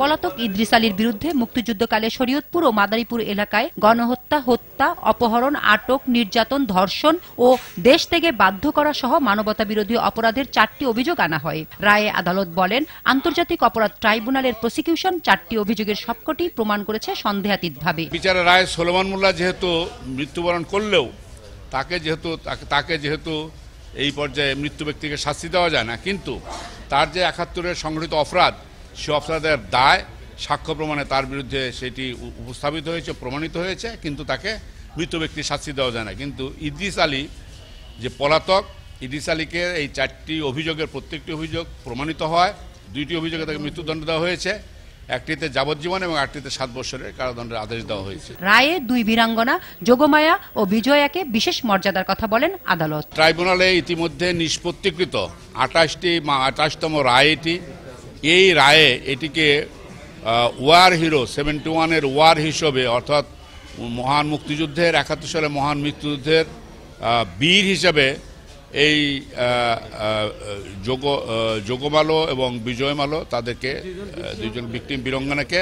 পলাতক ইদ্রিস আলীর বিরুদ্ধে মুক্তিযুদ্ধকালে শরীয়তপুর ও মাদারীপুর এলাকায় গণহত্যা, হত্যা, অপহরণ, আটক, নির্যাতন, ধর্ষণ ও দেশ থেকে বাধ্য করা সহ মানবতা বিরোধী অপরাধের 4টি অভিযোগ আনা হয়। রায়ে আদালত বলেন, আন্তর্জাতিক অপরাধ ট্রাইব্যুনালের প্রসিকিউশন 4টি অভিযোগের সবকটি প্রমাণ করেছে সন্দেহাতীতভাবে। বিচারের রায়ে সোলেমান মোল্লা যেহেতু মৃত্যুবরণ করলেও তাকে যেহেতু এই পর্যায়ে মৃত্যু ব্যক্তিকে শাস্তি দেওয়া যায় না, কিন্তু তার যে 71-এর সংঘটিত অপরাধ, সে অপরাধের দায় সাক্ষ্য প্রমাণে তার বিরুদ্ধে সেটি উপস্থাপিত হয়েছে, প্রমাণিত হয়েছে, কিন্তু তাকে মৃত ব্যক্তির শাস্তি দেওয়া যায় না। কিন্তু ইদ্রিস আলী যে পলাতক, ইদ্রিস আলীকে এই 4টি অভিযোগের প্রত্যেকটি অভিযোগ প্রমাণিত হয়। 2টি অভিযোগে তাকে মৃত্যুদণ্ড দেওয়া হয়েছে, একটিতে যাবজ্জীবন এবং একটিতে 7 বছরের কারাদণ্ডের আদেশ দেওয়া হয়েছে। রায়ে 2 বীরাঙ্গনা যোগমায়া ও বিজয়াকে বিশেষ মর্যাদার কথা বলেন আদালত। ট্রাইব্যুনালে ইতিমধ্যে নিষ্পত্তিকৃত 28তম রায় এটি। এই রায়ে এটিকে ওয়ার হিরো 71-এর ওয়ার হিসেবে, অর্থাৎ মহান মুক্তিযুদ্ধের 71 সালে মহান মুক্তিযুদ্ধের বীর হিসেবে এই যোগমালো এবং বিজয়মালো তাদেরকে 2জন ভিকটিম বীরাঙ্গনাকে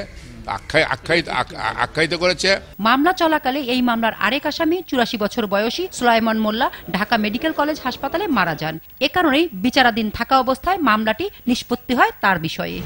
আখ্যায়িত করেছে। মামলা চলাকালে এই মামলার আরেক আসামি 84 বছর বয়সী সুলাইমান মোল্লা ঢাকা মেডিকেল কলেজ হাসপাতালে মারা যান। এ কারণেই বিচারাধীন থাকা অবস্থায় মামলাটি নিষ্পত্তি হয় তার বিষয়ে।